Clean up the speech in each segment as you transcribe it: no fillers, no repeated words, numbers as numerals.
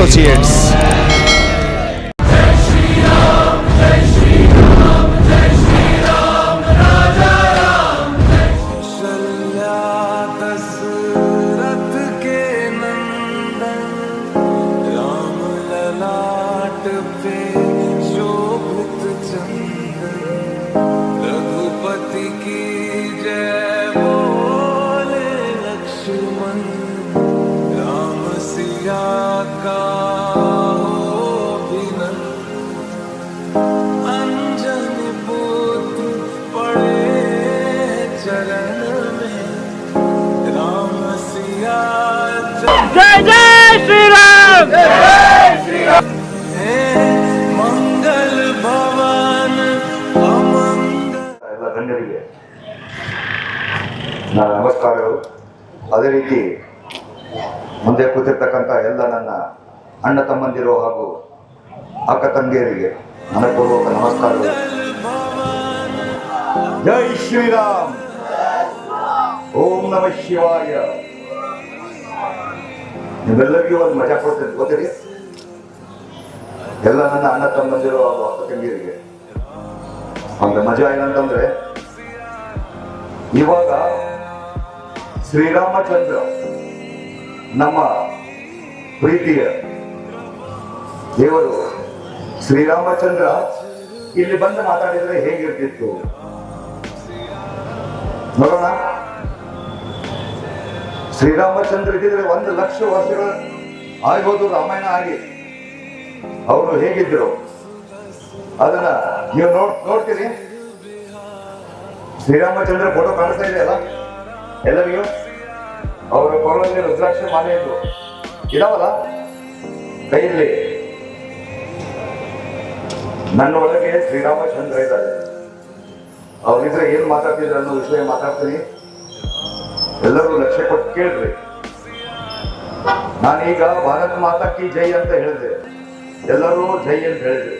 Associates. जय जय श्री राम, जय श्री राम. ಮಂಗಲ ಭವನ ಎಲ್ಲ ಗಣ್ಯರಿಗೆ ನನ್ನ ನಮಸ್ಕಾರಗಳು. ಅದೇ ರೀತಿ ಮುಂದೆ ಕೂತಿರ್ತಕ್ಕಂಥ ಎಲ್ಲ ನನ್ನ ಅಣ್ಣ ತಮ್ಮಂದಿರು ಹಾಗೂ ಅಕ್ಕ ತಂಗಿಯರಿಗೆ ಮನಪೂರ್ವಕ ನಮಸ್ಕಾರಗಳು. ಜೈ ಶ್ರೀರಾಮ್, ಓಂ ನಮಃ ಶಿವಾಯ. ನಿಮ್ಮೆಲ್ಲರಿಗೂ ಒಂದು ಮಜಾ ಕೊಡ್ತೇನೆ ಗೊತ್ತಿರಿ, ಎಲ್ಲ ನನ್ನ ಅಣ್ಣ ತಮ್ಮಂದಿರು ಹಾಗೂ ಅಕ್ಕ ತಂಗಿಯರಿಗೆ ಒಂದು ಮಜಾ ಏನಂತಂದ್ರೆ, ಇವಾಗ ಶ್ರೀರಾಮಚಂದ್ರ ನಮ್ಮ ಪ್ರೀತಿಯ ದೇವರು ಶ್ರೀರಾಮಚಂದ್ರ ಇಲ್ಲಿ ಬಂದು ಮಾತಾಡಿದ್ರೆ ಹೇಗಿರ್ತಿತ್ತು ನೋಡೋಣ. ಶ್ರೀರಾಮಚಂದ್ರ ಇದ್ದಿದ್ರೆ 1,00,000 ವರ್ಷಗಳು ಆಗ್ಬೋದು ರಾಮಾಯಣ ಆಗಿ. ಅವರು ಹೇಗಿದ್ರು ಅದನ್ನ ನೀವು ನೋಡ್ತೀರಿ. ಶ್ರೀರಾಮಚಂದ್ರ ಫೋಟೋ ಕಾಣಿಸ್ತಾ ಇದೆಯಲ್ಲ ಎಲ್ಲರಿಗೂ? ಅವರ ಕೊರಳಲ್ಲಿ ರುದ್ರಾಕ್ಷ ಮಾಲೆ ಇದಾವಲ್ಲ ಕೈಯಲ್ಲಿ. ನನ್ನ ಒಳಗೆ ಶ್ರೀರಾಮಚಂದ್ರ ಇದ್ದಾರೆ. ಅವ್ರಿದ್ರೆ ಏನ್ ಮಾತಾಡ್ತಿದ್ರು ಅನ್ನೋ ವಿಷಯ ಮಾತಾಡ್ತೀನಿ. ಎಲ್ಲರೂ ಲಕ್ಷ್ಯ ಕೊಟ್ಟು ಕೇಳ್ರಿ. ನಾನೀಗ ಭಾರತ ಮಾತಾ ಕಿ ಜೈ ಅಂತ ಹೇಳಿದೆ, ಎಲ್ಲರೂ ಜೈ ಅಂತ ಹೇಳಿದ್ರು.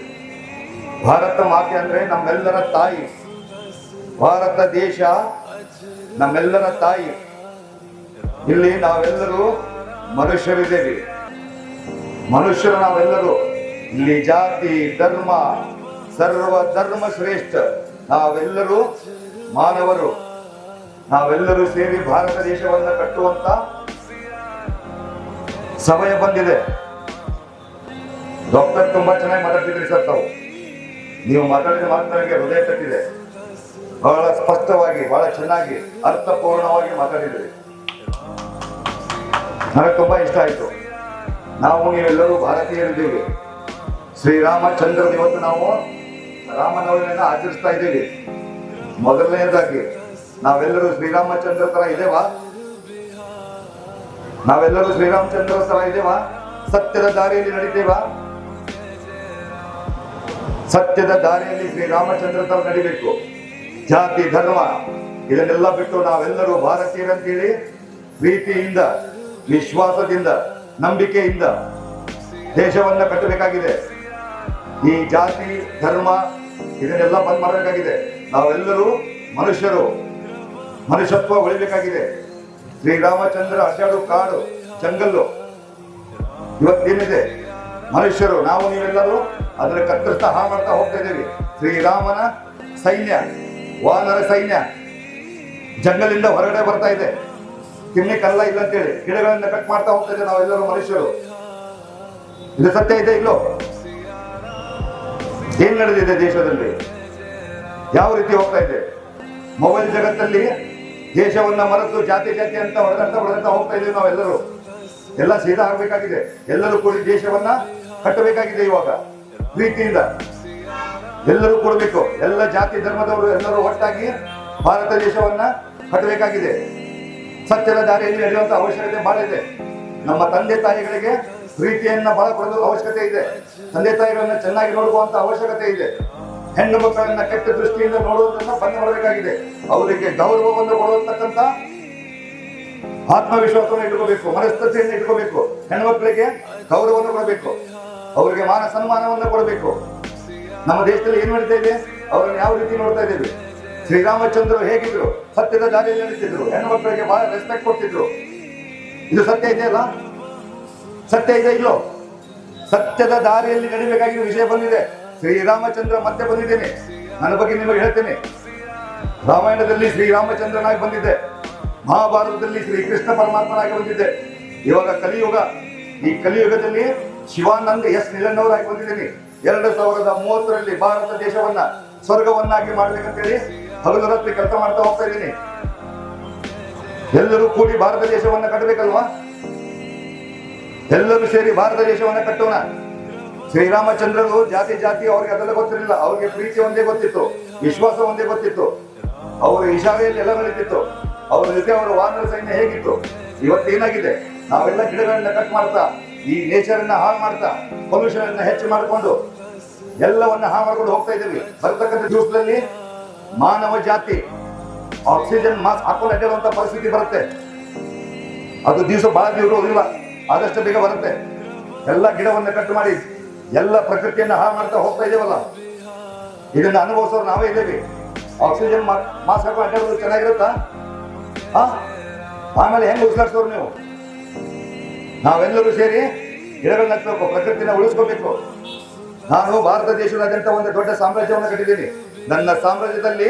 ಭಾರತ ಮಾತೆ ಅಂದ್ರೆ ನಮ್ಮೆಲ್ಲರ ತಾಯಿ. ಭಾರತ ದೇಶ ನಮ್ಮೆಲ್ಲರ ತಾಯಿ. ಇಲ್ಲಿ ನಾವೆಲ್ಲರೂ ಮನುಷ್ಯರಿದ್ದೇವೆ. ಮನುಷ್ಯರು ನಾವೆಲ್ಲರೂ. ಇಲ್ಲಿ ಜಾತಿ ಧರ್ಮ ಸರ್ವ ಧರ್ಮ ಶ್ರೇಷ್ಠ. ನಾವೆಲ್ಲರೂ ಮಾನವರು. ನಾವೆಲ್ಲರೂ ಸೇರಿ ಭಾರತ ದೇಶವನ್ನ ಕಟ್ಟುವಂತ ಸಮಯ ಬಂದಿದೆ. ಡಾಕ್ಟರ್ ತುಂಬಾ ಚೆನ್ನಾಗಿ ಮಾತಾಡ್ತಿದ್ರಿ ಸರ್ ತಾವು. ನೀವು ಮಾತಾಡಿದ ಮಾತು ನನಗೆ ಹೃದಯ ತಟ್ಟಿದೆ. ಬಹಳ ಸ್ಪಷ್ಟವಾಗಿ, ಬಹಳ ಚೆನ್ನಾಗಿ, ಅರ್ಥಪೂರ್ಣವಾಗಿ ಮಾತಾಡಿದ್ರಿ. ನನಗೆ ತುಂಬಾ ಇಷ್ಟ ಆಯ್ತು. ನಾವು ನೀವೆಲ್ಲರೂ ಭಾರತೀಯರಿದ್ದೀವಿ. ಶ್ರೀರಾಮಚಂದ್ರ ಇವತ್ತು ನಾವು ರಾಮನವಮಿಯನ್ನು ಆಚರಿಸ್ತಾ ಇದ್ದೀವಿ. ಮೊದಲನೇದಾಗಿ ನಾವೆಲ್ಲರೂ ಶ್ರೀರಾಮಚಂದ್ರ ತರ ಇದೇವಾ? ನಾವೆಲ್ಲರೂ ಶ್ರೀರಾಮಚಂದ್ರ ತರ ಇದೇವಾ? ಸತ್ಯದ ದಾರಿಯಲ್ಲಿ ನಡೀತೇವಾ? ಸತ್ಯದ ದಾರಿಯಲ್ಲಿ ಶ್ರೀರಾಮಚಂದ್ರ ತರ ನಡಿಬೇಕು. ಜಾತಿ ಧರ್ಮ ಇದನ್ನೆಲ್ಲ ಬಿಟ್ಟು ನಾವೆಲ್ಲರೂ ಭಾರತೀಯರಂತೇಳಿ ಪ್ರೀತಿಯಿಂದ, ವಿಶ್ವಾಸದಿಂದ, ನಂಬಿಕೆಯಿಂದ ದೇಶವನ್ನ ಕಟ್ಟಬೇಕಾಗಿದೆ. ಈ ಜಾತಿ ಧರ್ಮ ಇದನ್ನೆಲ್ಲ ಬಂದ್ ಮಾಡಬೇಕಾಗಿದೆ. ನಾವೆಲ್ಲರೂ ಮನುಷ್ಯರು, ಮನುಷ್ಯತ್ವ ಉಳಿಬೇಕಾಗಿದೆ. ಶ್ರೀರಾಮಚಂದ್ರ ಅಡ್ಡಾಡು ಕಾಡು ಜಂಗಲ್ಲು ಇವತ್ತೇನಿದೆ ಮನುಷ್ಯರು ನಾವು ನೀವೆಲ್ಲರೂ ಅದನ್ನ ಕತ್ತರಿಸ್ತಾ ಹಾಳು ಮಾಡ್ತಾ ಹೋಗ್ತಾ ಇದ್ದೀವಿ. ಶ್ರೀರಾಮನ ಸೈನ್ಯ, ವಾನರ ಸೈನ್ಯ ಜಂಗಲಿಂದ ಹೊರಗಡೆ ಬರ್ತಾ ಇದೆ. ತಿನ್ನಕ್ಕೆಲ್ಲ ಇಲ್ಲ ಅಂತೇಳಿ ಗಿಡಗಳನ್ನ ಕಟ್ ಮಾಡ್ತಾ ಹೋಗ್ತಾ ಇದ್ದೇವೆ ನಾವೆಲ್ಲರೂ ಮನುಷ್ಯರು. ಇದು ಸತ್ಯ ಇದೆ ಇಲ್ಲೋ? ಏನ್ ನಡೆದಿದೆ ದೇಶದಲ್ಲಿ? ಯಾವ ರೀತಿ ಹೋಗ್ತಾ ಇದೆ? ಮೊಬೈಲ್ ಜಗತ್ತಲ್ಲಿ ದೇಶವನ್ನ ಮರೆತು ಜಾತಿ ಜಾತಿ ಅಂತ ಹೊಡೆದಂತ ಹೋಗ್ತಾ ಇದ್ದೀವಿ ನಾವೆಲ್ಲರೂ. ಎಲ್ಲ ಸೀದಾ ಆಗ್ಬೇಕಾಗಿದೆ. ಎಲ್ಲರೂ ಕೂಡಿ ದೇಶವನ್ನ ಕಟ್ಟಬೇಕಾಗಿದೆ. ಇವಾಗ ಪ್ರೀತಿಯಿಂದ ಎಲ್ಲರೂ ಕೊಡಬೇಕು. ಎಲ್ಲ ಜಾತಿ ಧರ್ಮದವರು ಎಲ್ಲರೂ ಒಟ್ಟಾಗಿ ಭಾರತ ದೇಶವನ್ನ ಕಟ್ಟಬೇಕಾಗಿದೆ. ಸತ್ಯದ ದಾರಿಯಲ್ಲಿ ನಡೆಯುವಂತ ಅವಶ್ಯಕತೆ ಬಹಳ ಇದೆ. ನಮ್ಮ ತಂದೆ ತಾಯಿಗಳಿಗೆ ಪ್ರೀತಿಯನ್ನ ಬಹಳ ಕೊಡಲು ಅವಶ್ಯಕತೆ ಇದೆ. ತಂದೆ ತಾಯಿಗಳನ್ನ ಚೆನ್ನಾಗಿ ನೋಡುವಂತ ಅವಶ್ಯಕತೆ ಇದೆ. ಹೆಣ್ಣು ಮಕ್ಕಳನ್ನ ಕೆಟ್ಟ ದೃಷ್ಟಿಯಿಂದ ನೋಡುವುದನ್ನ ಬಂದ್ ಮಾಡಬೇಕಾಗಿದೆ. ಅವರಿಗೆ ಗೌರವವನ್ನು ಕೊಡುವಂತಕ್ಕಂಥ ಆತ್ಮವಿಶ್ವಾಸವನ್ನು ಇಟ್ಕೋಬೇಕು, ಮನಸ್ಥಿತಿಯನ್ನು ಇಟ್ಕೋಬೇಕು. ಹೆಣ್ಮಕ್ಳಿಗೆ ಗೌರವವನ್ನು ಕೊಡಬೇಕು, ಅವರಿಗೆ ಮಾನ ಸನ್ಮಾನವನ್ನು ಕೊಡಬೇಕು. ನಮ್ಮ ದೇಶದಲ್ಲಿ ಏನ್ ನಡೀತಾ ಇದೆ, ಅವರನ್ನು ಯಾವ ರೀತಿ ನೋಡ್ತಾ ಇದ್ದೇವೆ? ಶ್ರೀರಾಮಚಂದ್ರ ಹೇಗಿದ್ರು? ಸತ್ಯದ ದಾರಿಯಲ್ಲಿ ನಡೀತಿದ್ರು, ಹೆಣ್ಮಕ್ಳಿಗೆ ಬಹಳ ರೆಸ್ಪೆಕ್ಟ್ ಕೊಡ್ತಿದ್ರು. ಇದು ಸತ್ಯ ಇದೆಯಲ್ಲ? ಸತ್ಯ ಇದೆ ಇಲ್ಲೋ? ಸತ್ಯದ ದಾರಿಯಲ್ಲಿ ನಡಿಬೇಕಾಗಿರೋ ವಿಷಯ ಬಂದಿದೆ. ಶ್ರೀರಾಮಚಂದ್ರ ಮತ್ತೆ ಬಂದಿದ್ದೇನೆ, ನನ್ನ ಬಗ್ಗೆ ನಿಮಗೆ ಹೇಳ್ತೇನೆ. ರಾಮಾಯಣದಲ್ಲಿ ಶ್ರೀರಾಮಚಂದ್ರನಾಗಿ ಬಂದಿದ್ದೆ, ಮಹಾಭಾರತದಲ್ಲಿ ಶ್ರೀಕೃಷ್ಣ ಪರಮಾತ್ಮನಾಗಿ ಬಂದಿದ್ದೆ. ಇವಾಗ ಕಲಿಯುಗ, ಈ ಕಲಿಯುಗದಲ್ಲಿ ಶಿವಾನಂದ ಎಸ್ ನಿಲನ್ನವರಾಗಿ ಬಂದಿದ್ದೀನಿ. 2030ರಲ್ಲಿ ಭಾರತ ದೇಶವನ್ನ ಸ್ವರ್ಗವನ್ನಾಗಿ ಮಾಡ್ಬೇಕಂತೇಳಿ ಹಗಲು ರಾತ್ರಿ ಕೆಲಸ ಮಾಡ್ತಾ ಹೋಗ್ತಾ ಇದ್ದೀನಿ. ಎಲ್ಲರೂ ಕೂಡಿ ಭಾರತ ದೇಶವನ್ನ ಕಟ್ಟಬೇಕಲ್ವಾ? ಎಲ್ಲರೂ ಸೇರಿ ಭಾರತ ದೇಶವನ್ನ ಕಟ್ಟೋಣ. ಶ್ರೀರಾಮಚಂದ್ರರು ಜಾತಿ ಅವ್ರಿಗೆ ಅದೆಲ್ಲ ಗೊತ್ತಿರಲಿಲ್ಲ. ಅವ್ರಿಗೆ ಪ್ರೀತಿ ಒಂದೇ ಗೊತ್ತಿತ್ತು, ವಿಶ್ವಾಸ ಒಂದೇ ಗೊತ್ತಿತ್ತು. ಅವರ ಇಶಾರೆಯಲ್ಲಿ ಎಲ್ಲ ನಡೀತಿತ್ತು. ಅವರ ಜೊತೆ ಅವರ ವಾನರ ಸೈನ್ಯ ಹೇಗಿತ್ತು. ಇವತ್ತೇನಾಗಿದೆ, ನಾವೆಲ್ಲ ಗಿಡಗಳನ್ನ ಕಟ್ ಮಾಡ್ತಾ, ಈ ನೇಚರ್ ಅನ್ನ ಹಾಳು ಮಾಡ್ತಾ, ಪೊಲ್ಯೂಷನ್ ಅನ್ನ ಹೆಚ್ಚು ಮಾಡಿಕೊಂಡು ಎಲ್ಲವನ್ನ ಹಾಳು ಮಾಡ್ಕೊಂಡು ಹೋಗ್ತಾ ಇದ್ದೀವಿ. ಬರ್ತಕ್ಕಂಥ ದಿವಸದಲ್ಲಿ ಮಾನವ ಜಾತಿ ಆಕ್ಸಿಜನ್ ಮಾಸ್ಕ್ ಹಾಕೊಂಡು ಅಡ್ಡಾಡುವಂತ ಪರಿಸ್ಥಿತಿ ಬರುತ್ತೆ. ಅದು ದಿವಸ ಬಹಳ ಇರೋದಿಲ್ಲ, ಆದಷ್ಟು ಬೇಗ ಬರುತ್ತೆ. ಎಲ್ಲ ಗಿಡವನ್ನ ಕಟ್ ಮಾಡಿ ಎಲ್ಲ ಪ್ರಕೃತಿಯನ್ನ ಹಾಳು ಮಾಡ್ತಾ ಹೋಗ್ತಾ ಇದ್ದೇವಲ್ಲ, ಇದನ್ನ ಅನುಭವಿಸೋರು ನಾವೇ ಇದ್ದೇವೆ. ಆಕ್ಸಿಜನ್ ಮಾಸ್ಕ್ ಹಾಕೊಂಡು ಅಡ್ಡಾಡೋದು ಚೆನ್ನಾಗಿರುತ್ತಾ? ಆಮೇಲೆ ಹೆಂಗ್ ಉಸಿರಾಡ್ಸೋರು ನೀವು? ನಾವೆಲ್ಲರೂ ಸೇರಿ ಗಿಡಗಳನ್ನ ಹಚ್ಚಬೇಕು, ಪ್ರಕೃತಿನ ಉಳಿಸ್ಕೋಬೇಕು. ನಾನು ಭಾರತ ದೇಶದಾದ್ಯಂತ ಒಂದು ದೊಡ್ಡ ಸಾಮ್ರಾಜ್ಯವನ್ನು ಕಟ್ಟಿದ್ದೀನಿ. ನನ್ನ ಸಾಮ್ರಾಜ್ಯದಲ್ಲಿ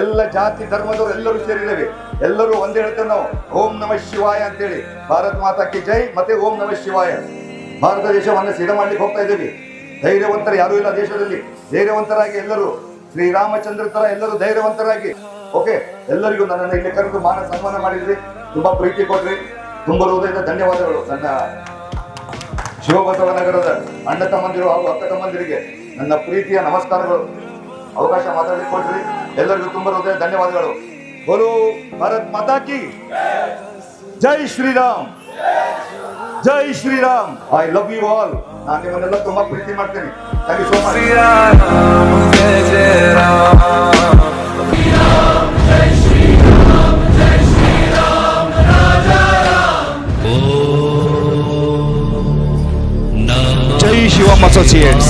ಎಲ್ಲ ಜಾತಿ ಧರ್ಮದವರು ಎಲ್ಲರೂ ಸೇರಿದ್ದೇವೆ. ಎಲ್ಲರೂ ಒಂದೇ ಹೇಳ್ತೇವೆ ನಾವು, ಓಂ ನಮಃ ಶಿವಾಯ ಅಂತೇಳಿ. ಭಾರತ್ ಮಾತಾ ಕಿ ಜೈ ಮತ್ತೆ ಓಂ ನಮಃ ಶಿವಾಯ. ಭಾರತ ದೇಶವನ್ನು ಸಿದ್ಧ ಮಾಡ್ಲಿಕ್ಕೆ ಹೋಗ್ತಾ ಇದ್ದೀವಿ. ಧೈರ್ಯವಂತರ ಯಾರೂ ಇಲ್ಲ ದೇಶದಲ್ಲಿ. ಧೈರ್ಯವಂತರಾಗಿ ಎಲ್ಲರೂ ಶ್ರೀರಾಮಚಂದ್ರ ತರ ಎಲ್ಲರೂ ಧೈರ್ಯವಂತರಾಗಿ. ಓಕೆ, ಎಲ್ಲರಿಗೂ ನನ್ನನ್ನು ಇಲ್ಲಿ ಕರೆದು ಮಾನ ಸನ್ಮಾನ ಮಾಡಿದ್ರಿ, ತುಂಬಾ ಪ್ರೀತಿ ಕೊಟ್ರಿ, ತುಂಬ ಹೃದಯದ ಧನ್ಯವಾದಗಳು. ನನ್ನ ಶಿವಬಸವ ನಗರದ ಅಣ್ಣ ತಮ್ಮಂದಿರು ಹಾಗೂ ಅಕ್ಕ ತಮ್ಮಂದಿರಿಗೆ ನನ್ನ ಪ್ರೀತಿಯ ನಮಸ್ಕಾರಗಳು. ಅವಕಾಶ ಮಾತಾಡಲಿಕ್ಕೆ ಕೊಟ್ರಿ, ಎಲ್ಲರಿಗೂ ತುಂಬ ಹೃದಯ ಧನ್ಯವಾದಗಳು. ಬೋಲೋ ಭಾರತ್ ಮಾತಾ ಕಿ ಜೈ ಶ್ರೀರಾಮ್, ಜೈ Shriram. I love you all. ನಾನು ನಿಮ್ಮನ್ನೆಲ್ಲ ತುಂಬಾ ಪ್ರೀತಿ ಮಾಡ್ತೇನೆ. Thank you so much. Jai Shivam Associates.